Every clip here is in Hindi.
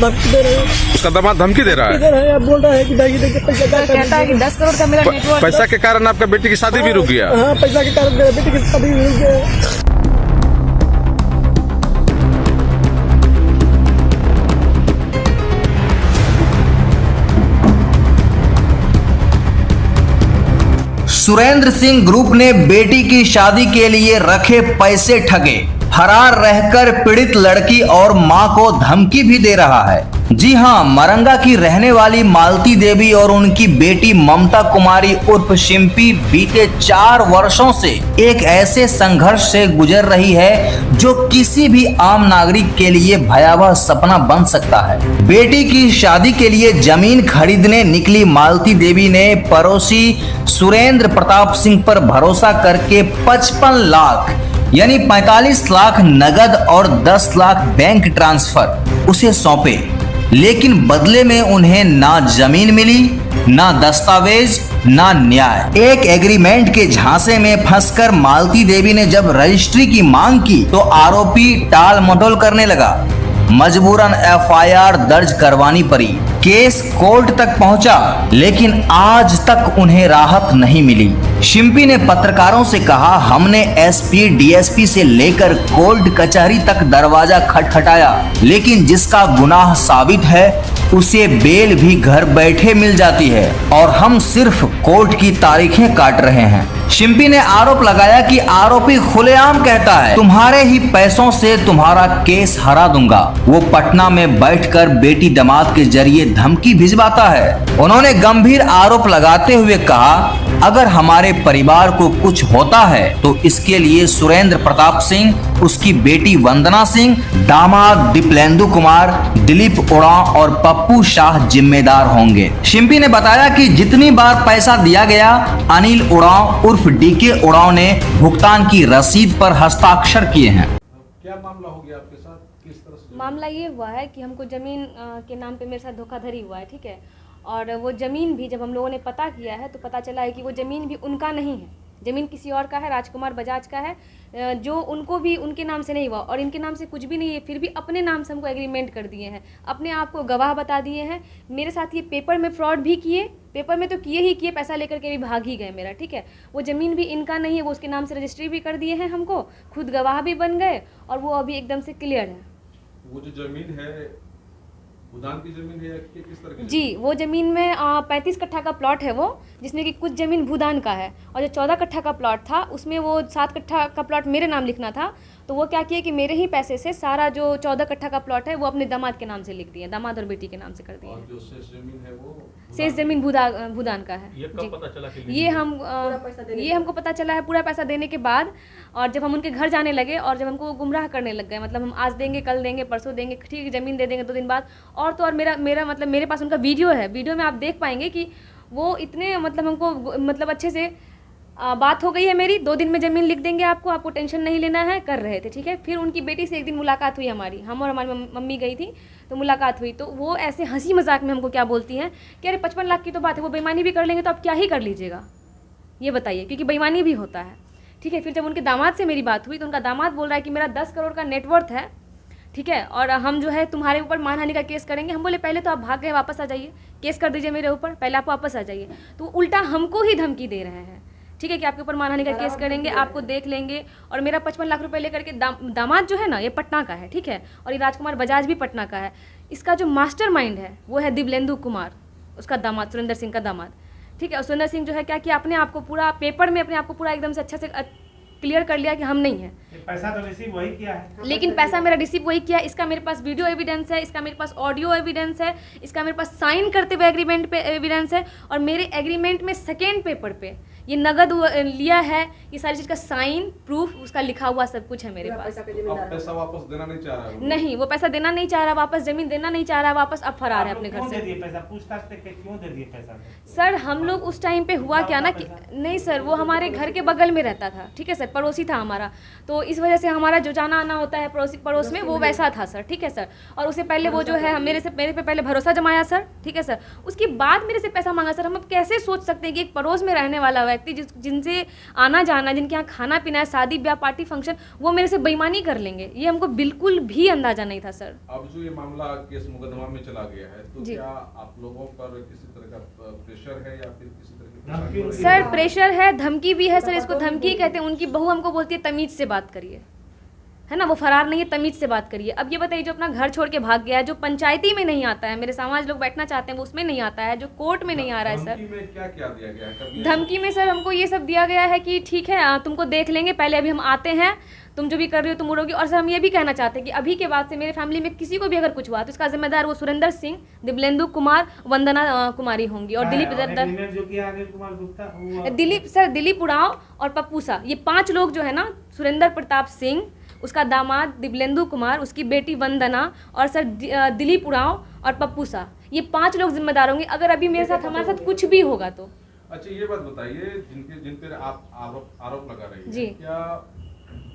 धमकी दे रहे हैं। उसका दामाद धमकी दे रहा है। इधर है, अब बोल रहा है कि दागी देके पैसा क्या कहता है कि 10 करोड़ का मेरा नेटवर्क। पैसा के कारण आपका बेटी की शादी भी रुक गया। हाँ, पैसा के कारण मेरा बेटी की शादी भी रुक गया। सुरेंद्र सिंह ग्रुप ने बेटी की शादी के लिए रखे पैसे ठगे, फरार रहकर पीड़ित लड़की और मां को धमकी भी दे रहा है। जी हां, मरंगा की रहने वाली मालती देवी और उनकी बेटी ममता कुमारी उर्फ शिम्पी बीते 4 वर्षों से एक ऐसे संघर्ष से गुजर रही है जो किसी भी आम नागरिक के लिए भयावह सपना बन सकता है। बेटी की शादी के लिए जमीन खरीदने निकली मालती देवी ने पड़ोसी सुरेंद्र प्रताप सिंह पर भरोसा करके 55 लाख यानी 45 लाख नगद और 10 लाख बैंक ट्रांसफर उसे सौंपे, लेकिन बदले में उन्हें ना जमीन मिली, ना दस्तावेज, ना न्याय। एक एग्रीमेंट के झांसे में फंसकर मालती देवी ने जब रजिस्ट्री की मांग की तो आरोपी टाल मटोल करने लगा। मजबूरन एफआईआर दर्ज करवानी पड़ी। केस कोर्ट तक पहुंचा, लेकिन आज तक उन्हें राहत नहीं मिली। शिम्पी ने पत्रकारों से कहा, हमने एसपी डीएसपी से लेकर कोर्ट कचहरी तक दरवाजा खटखटाया, लेकिन जिसका गुनाह साबित है उसे बेल भी घर बैठे मिल जाती है और हम सिर्फ कोर्ट की तारीखें काट रहे हैं। शिम्पी ने आरोप लगाया कि आरोपी खुलेआम कहता है, तुम्हारे ही पैसों से तुम्हारा केस हरा दूंगा। वो पटना में बैठकर बेटी दामाद के जरिए धमकी भिजवाता है। उन्होंने गंभीर आरोप लगाते हुए कहा, अगर हमारे परिवार को कुछ होता है तो इसके लिए सुरेंद्र प्रताप सिंह, उसकी बेटी वंदना सिंह, दामाद दीपलेंदु कुमार, दिलीप उड़ाव और पप्पू शाह जिम्मेदार होंगे। शिम्पी ने बताया कि जितनी बार पैसा दिया गया, अनिल उड़ाव उर्फ डीके उड़ाव ने भुगतान की रसीद पर हस्ताक्षर किए हैं। क्या मामला हो गया आपके साथ? किस तरह से? मामला ये हुआ है कि हमको ज़मीन के नाम पे मेरे साथ धोखाधड़ी हुआ है, ठीक है। और वो ज़मीन भी जब हम लोगों ने पता किया है तो पता चला है कि वो ज़मीन भी उनका नहीं है, ज़मीन किसी और का है, राजकुमार बजाज का है, जो उनको भी उनके नाम से नहीं हुआ और इनके नाम से कुछ भी नहीं है। फिर भी अपने नाम से हमको एग्रीमेंट कर दिए हैं, अपने आप को गवाह बता दिए हैं। मेरे साथ ये पेपर में फ्रॉड भी किए, पेपर में तो किए ही किए, पैसा लेकर के भी भाग ही गए मेरा, ठीक है। वो ज़मीन भी इनका नहीं है, वो उसके नाम से रजिस्ट्री भी कर दिए हैं हमको, खुद गवाह भी बन गए और वो अभी एकदम से क्लियर है। वो जो जमीन है भूदान की जमीन है या किस तरह की? जी, वो ज़मीन में 35 कट्ठा का प्लॉट है वो, जिसमें कि कुछ ज़मीन भूदान का है और जो 14 कट्ठा का प्लॉट था उसमें वो 7 कट्ठा का प्लॉट मेरे नाम लिखना था। तो वो क्या किया कि मेरे ही पैसे से सारा जो 14 कट्ठा का प्लॉट है वो अपने दामाद के नाम से लिख दिए, दामाद और बेटी के नाम से कर दिए। और जो शेष जमीन है वो शेष ज़मीन भूदान का है। ये कब पता चला कि ये हमको पता चला है पूरा पैसा देने के बाद, और जब हम उनके घर जाने लगे और जब हमको गुमराह करने लग गए, मतलब हम आज देंगे, कल देंगे, परसों देंगे, ठीक है ज़मीन दे देंगे 2 दिन बाद। और तो और मेरा मतलब मेरे पास उनका वीडियो है, वीडियो में आप देख पाएंगे कि वो इतने मतलब हमको मतलब अच्छे से बात हो गई है मेरी, 2 दिन में ज़मीन लिख देंगे आपको टेंशन नहीं लेना है, कर रहे थे, ठीक है। फिर उनकी बेटी से एक दिन मुलाकात हुई हमारी, हम और हमारी मम्मी गई थी तो मुलाकात हुई, तो वो ऐसे हंसी मजाक में हमको क्या बोलती हैं कि अरे 55 लाख की तो बात है, वो बेईमानी भी कर लेंगे तो आप क्या ही कर लीजिएगा, ये बताइए, क्योंकि बेईमानी भी होता है, ठीक है। फिर जब उनके दामाद से मेरी बात हुई तो उनका दामाद बोल रहा है कि मेरा 10 करोड़ का नेटवर्थ है, ठीक है, और हम जो है तुम्हारे ऊपर मानहानि का केस करेंगे। हम बोले पहले तो आप भाग गए, वापस आ जाइए, केस कर दीजिए मेरे ऊपर, पहले आप वापस आ जाइए। तो उल्टा हमको ही धमकी दे रहे हैं, ठीक है, कि आपके ऊपर मानहानि का केस करेंगे, आपको देख लेंगे। और मेरा 55 लाख रुपए लेकर के दामाद जो है ना, ये पटना का है, ठीक है, और ये राजकुमार बजाज भी पटना का है। इसका जो मास्टरमाइंड है वो है दिव्लेंदु कुमार, उसका दामाद, सुरेंद्र सिंह का दामाद, ठीक है। और सुरेंद्र सिंह जो है क्या किया, अपने आप को पूरा पेपर में अपने आप को पूरा एकदम से अच्छा से क्लियर कर लिया कि हम नहीं है। पैसा तो रिसीव वही किया है, लेकिन पैसा मेरा रिसीव वही किया। इसका मेरे पास वीडियो एविडेंस है, इसका मेरे पास ऑडियो एविडेंस है, इसका मेरे पास साइन करते हुए एग्रीमेंट पे एविडेंस है, और मेरे एग्रीमेंट में सेकेंड पेपर पे ये नगद लिया है, ये सारी चीज़ का साइन प्रूफ उसका लिखा हुआ सब कुछ है मेरे पास। अब पैसा वापस देना नहीं चाह रहा है? नहीं, वो पैसा देना नहीं चाह रहा वापस, ज़मीन देना नहीं चाह रहा वापस, अब फरार है अपने घर से। पैसा पूछताछ करके क्यों दे दिए पैसा? सर हम लोग उस टाइम पे हुआ क्या ना कि नहीं सर, वो हमारे घर के बगल में रहता था, ठीक है सर, पड़ोसी था हमारा, तो इस वजह से हमारा जो जाना आना होता है पड़ोस में वो वैसा था सर, ठीक है सर। और उससे पहले वो जो है मेरे पे पहले भरोसा जमाया सर, ठीक है सर, उसके बाद मेरे से पैसा मांगा सर। हम अब कैसे सोच सकते हैं कि एक पड़ोस में रहने वाला व्यक्ति जिनसे आना जाना, जिनके यहाँ खाना पीना है, शादी ब्याह पार्टी फंक्शन, वो मेरे से बेईमानी कर लेंगे, ये हमको बिल्कुल भी अंदाजा नहीं था सर। अब जो ये मामला केस मुकदमा में चला गया है, तो जी। क्या आप लोगों पर किसी तरह का प्रेशर है या फिर किसी तरह की परेशानी हो रही है? सर प्रेशर है, धमकी भी है सर, इसको धमकी कहते हैं। उनकी बहू हमको बोलती है तमीज से बात करिए, है ना, वो फरार नहीं है, तमीज से बात करिए। अब ये बताइए, जो अपना घर छोड़ के भाग गया है, जो पंचायती में नहीं आता है, मेरे समाज लोग बैठना चाहते हैं वो उसमें नहीं आता है, जो कोर्ट में नहीं आ रहा है सर। धमकी में क्या क्या दिया गया है? कभी धमकी में सर हमको ये सब दिया गया है कि ठीक है तुमको देख लेंगे, पहले अभी हम आते हैं, तुम जो भी कर रही हो तुम उड़ोगी। और सर हम ये भी कहना चाहते हैं कि अभी के बाद से मेरे फैमिली में किसी को भी अगर कुछ हुआ तो इसका जिम्मेदार वो सुरेंद्र सिंह, दिव्लेंदु कुमार, वंदना कुमारी होंगी और दिलीप जो कि आगे कुमार गुप्ता दिलीप उड़ाव और पप्पू सा, ये 5 लोग जो है ना, सुरेंद्र प्रताप सिंह, उसका दामाद दिव्लेंदु कुमार, उसकी बेटी वंदना और सर दिलीप उड़ाव और पप्पू सा, ये 5 लोग जिम्मेदार होंगे अगर अभी मेरे साथ हमारे साथ कुछ भी होगा तो। अच्छा ये बात बताइए, जिन पर आप आरोप लगा रही हैं, जी। क्या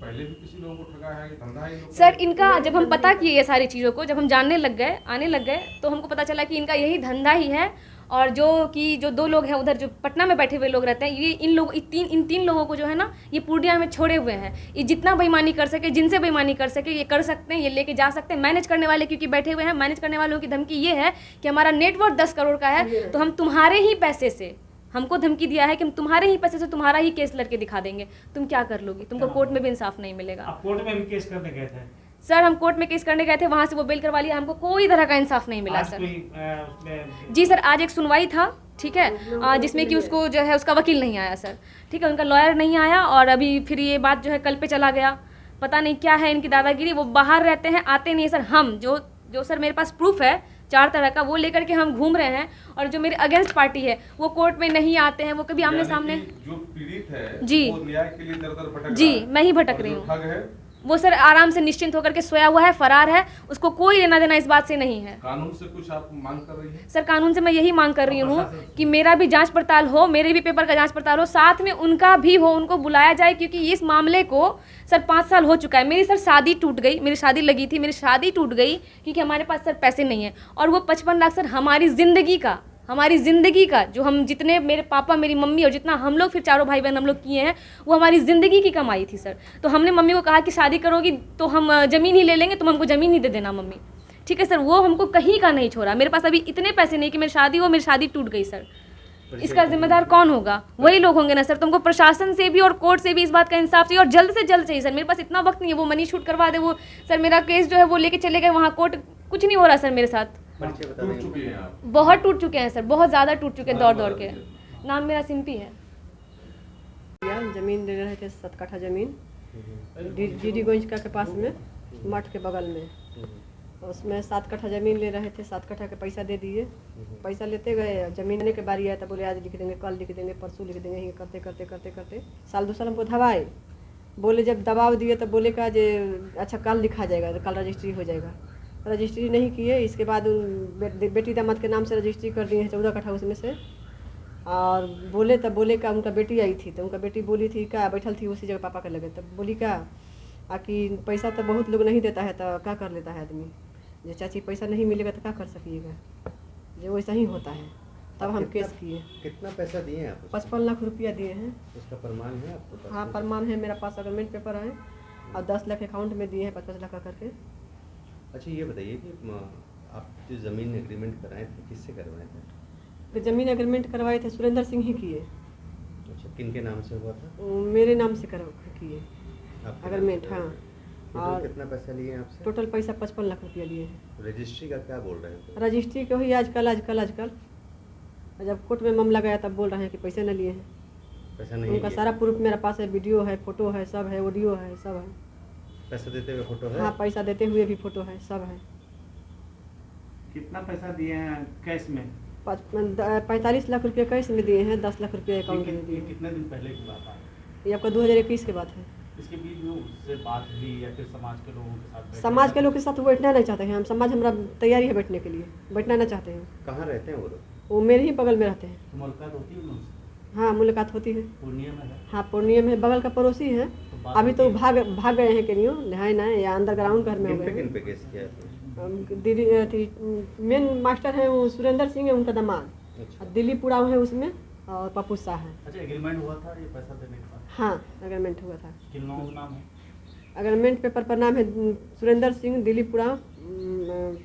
पहले भी किसी लोगों को ठगा है, ये धंधा है इन लोगों सर का? इनका जब हम पता किए ये सारी चीज़ों को, जब हम जानने लग गए, आने लग गए, तो हमको पता चला कि इनका यही धंधा ही है। और जो 2 लोग हैं उधर जो पटना में बैठे हुए लोग रहते हैं, ये इन तीन लोगों को जो है ना, ये पूर्णिया में छोड़े हुए हैं। ये जितना बेईमानी कर सके, जिनसे बेईमानी कर सके ये कर सकते हैं, ये लेके जा सकते हैं। मैनेज करने वाले क्योंकि बैठे हुए हैं, मैनेज करने वालों की धमकी ये है कि हमारा नेटवर्क 10 करोड़ का है, तो हम तुम्हारे ही पैसे से, हमको धमकी दिया है कि हम तुम्हारे ही पैसे से तुम्हारा ही केस लड़के दिखा देंगे, तुम क्या कर लोगी, तुमको कोर्ट में भी इंसाफ नहीं मिलेगा। आप कोर्ट में भी केस करने गए थे? सर हम कोर्ट में केस करने गए थे, वहाँ से वो बेल करवा लिया, हमको कोई तरह का इंसाफ नहीं मिला आज सर। उसमें जी सर, आज एक सुनवाई था, ठीक है, जिसमें कि उसको जो है उसका वकील नहीं आया सर, ठीक है, उनका लॉयर नहीं आया। और अभी फिर ये बात जो है कल पे चला गया, पता नहीं क्या है इनकी दादागिरी, वो बाहर रहते हैं, आते नहीं है सर। हम जो सर मेरे पास प्रूफ है 4 तरह का, वो लेकर के हम घूम रहे हैं, और जो मेरे अगेंस्ट पार्टी है वो कोर्ट में नहीं आते हैं, वो कभी आमने सामने। जो पीड़ित है जी। वो न्याय के लिए दर-दर भटक जी, रहा है। मैं ही भटक और रही जो हूँ। ठग है वो सर आराम से निश्चिंत होकर के सोया हुआ है, फरार है, उसको कोई लेना देना इस बात से नहीं है। कानून से कुछ आप मांग कर रही हैं? सर कानून से मैं यही मांग कर रही हूँ कि मेरा भी जांच पड़ताल हो, मेरे भी पेपर का जांच पड़ताल हो, साथ में उनका भी हो, उनको बुलाया जाए, क्योंकि इस मामले को सर 5 साल हो चुका है। मेरी सर शादी टूट गई, मेरी शादी लगी थी, मेरी शादी टूट गई क्योंकि हमारे पास सर पैसे नहीं है। और वो 55 लाख सर हमारी ज़िंदगी का जो हम जितने, मेरे पापा मेरी मम्मी और जितना हम लोग फिर चारों भाई बहन हम लोग किए हैं, वो हमारी ज़िंदगी की कमाई थी सर। तो हमने मम्मी को कहा कि शादी करोगी तो हम ज़मीन ही ले लेंगे, तुम हमको ज़मीन ही दे देना मम्मी, ठीक है सर। वो हमको कहीं का नहीं छोड़ा, मेरे पास अभी इतने पैसे नहीं कि मेरी शादी हो, मेरी शादी टूट गई सर। इसका जिम्मेदार कौन होगा? वही लोग होंगे ना सर। तुमको प्रशासन से भी और कोर्ट से भी इस बात का इंसाफ चाहिए, और जल्द से जल्द चाहिए सर। मेरे पास इतना वक्त नहीं है, वो मनी शूट करवा दे, वो सर मेरा केस जो है वो लेके चले गए वहाँ कोर्ट, कुछ नहीं हो रहा सर मेरे साथ। टूट चुकी हैं आप? बहुत टूट चुके हैं सर, बहुत ज़्यादा टूट चुके हैं दौड़ के। नाम मेरा सिंपी है। जमीन ले रहे थे 7 कट्ठा जमीन जीडी गोंजका के पास में, मठ के बगल में। उसमें 7 कट्ठा जमीन ले रहे थे, 7 कट्ठा के पैसा दे दिए। पैसा लेते गए, जमीन लेने के बारी आया तो बोले आज लिख देंगे, कल लिख देंगे, परसों लिख देंगे। ये करते करते करते करते साल 2 साल हमको दबाए। बोले जब दबाव दिए तो बोले का जे अच्छा कल लिखा जाएगा, कल रजिस्ट्री हो जाएगा। रजिस्ट्री नहीं किए। इसके बाद बेटी दामाद के नाम से रजिस्ट्री कर दिए हैं 14 कट्ठा उसमें से। और बोले तब बोले का उनका बेटी आई थी, तो उनका बेटी बोली थी क्या, बैठल थी उसी जगह पापा के लगे, तब बोली क्या कि पैसा तो बहुत लोग नहीं देता है, तो क्या कर लेता है आदमी, जो चाची पैसा नहीं मिलेगा तो क्या कर सकिएगा, जो वैसा ही होता है। तब हम केस किए। कितना पैसा दिए आप? 55 लाख रुपया दिए हैं। उसका प्रमाण है आपके पास? हाँ प्रमाण है मेरा पास, अग्रीमेंट पेपर है, और 10 लाख अकाउंट में दिए हैं, 50 लाख करके। अच्छा ये बताइए कि आप जो ज़मीन एग्रीमेंट कराए थे किससे करवाए थे? तो ज़मीन एग्रीमेंट करवाए थे सुरेंद्र सिंह ही किए। अच्छा किन के नाम से हुआ था? मेरे नाम से किए आपके एग्रीमेंट। नाम से? हाँ। टोटल और कितना पैसा लिए आपसे? टोटल पैसा 55 लाख रुपया लिए हैं। रजिस्ट्री का क्या बोल रहे हैं? रजिस्ट्री के ही आजकल जब कोर्ट में मामला गया तब बोल रहे हैं कि पैसे न लिए हैं। पैसा नहीं उनका लिया? सारा प्रूफ मेरे पास है, वीडियो है, फोटो है, सब है, ऑडियो है, सब है। पैसा देते हुए फोटो है? हाँ पैसा देते हुए भी फोटो है, सब है। कितना पैसा दिए हैं कैश में? 45 लाख रुपये कैश में दिए हैं, 10 लाख रुपये अकाउंट में दिए हैं। कितने दिन पहले की बात है? ये आपका 2021 के बात है। इसके बीच में उससे बात हुई या फिर समाज के लोगों के साथ बैठे? समाज के लोग के साथ वो बैठना नहीं चाहते हैं हम, समाज हमारा तैयारी है बैठने के लिए, बैठना ना चाहते हैं। कहाँ रहते हैं वो लोग? वो मेरे ही बगल में रहते हैं। तो मुलाकात होती है उनसे? हाँ मुलाकात होती है। पूर्णिया में है? हाँ पूर्णिया में बगल का पड़ोसी है। बात अभी तो होती भाग गए हैं कहीं, नहाए नहाए या अंडरग्राउंड घर में हो किन पे गए किन पे केस किया आपने? दीदी मेन मास्टर है वो सुरेंद्र सिंह है, उनका दामाद। अच्छा। दिलीप उड़ाव है उसमें, और पप्पू शाह है। अच्छा, एग्रीमेंट हुआ था ये पैसा देने के बाद? हाँ, अग्रीमेंट हुआ था। किन लोगों का नाम है? अग्रीमेंट पेपर पर नाम है सुरेंद्र सिंह, दिलीपुरा,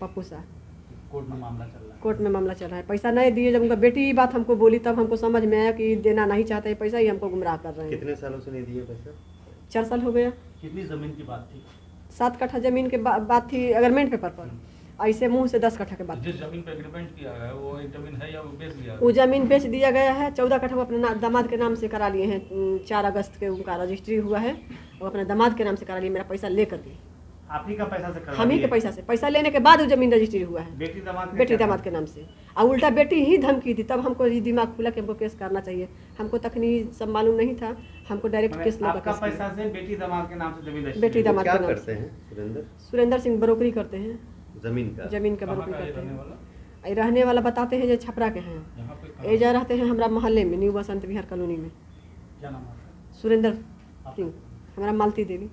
पप्पू शाह। कोर्ट में मामला चल रहा है? कोर्ट में मामला चल रहा है। पैसा नहीं दिए, जब उनका बेटी ये बात हमको बोली तब हमको समझ में आया कि देना नहीं चाहते पैसा, ही हमको गुमराह कर रहे हैं। कितने सालों से नहीं दिए पैसा? 4 साल हो गया। कितनी जमीन की बात थी? 7 कट्ठा जमीन के बात थी अग्रीमेंट पेपर पर, ऐसे मुंह से 10 कट्ठा के बात। जिस जमीन पे एग्रीमेंट किया गया है वो एक जमीन है या वो बेच दिया? वो जमीन बेच दिया गया है। 14 कट्ठा वो अपने दामाद के नाम से करा लिए हैं। 4 अगस्त के उनका रजिस्ट्री हुआ है, वो अपने दामाद के नाम से करा लिए, मेरा पैसा लेकर दिए। आप ही का पैसा से करवा हम ही दिए? के पैसा से, पैसा लेने के बाद वो जमीन रजिस्ट्री हुआ है बेटी दामाद का बेटी क्या दामाद के नाम से। और उल्टा बेटी ही धमकी दी, तब हमको ये दिमाग खुला कि हमको केस करना चाहिए। हमको तकनी सब मालूम नहीं था, हमको डायरेक्ट केस नाम? लगा आपका केस पैसा से बेटी दामाद के नाम से जमीन रजिस्ट्री बेटी हुई? दामाद क्या के नाम करते से। हैं सुरेंद्र? सुरेंद्र सिंह ब्रोकरी करते हैं, जमीन का? जमीन का कहाँ ब्रोकरी का ये करते रहने हैं। वाला? ये रहने वाला बताते हैं जो छपरा के हैं। यहाँ पे ये जा रहते हैं हमारा मोहल्ले में, न्यू बसंत विहार कॉलोनी में। क्या नाम है? सुरेंद्र सिंह, हमारा मालती देवी।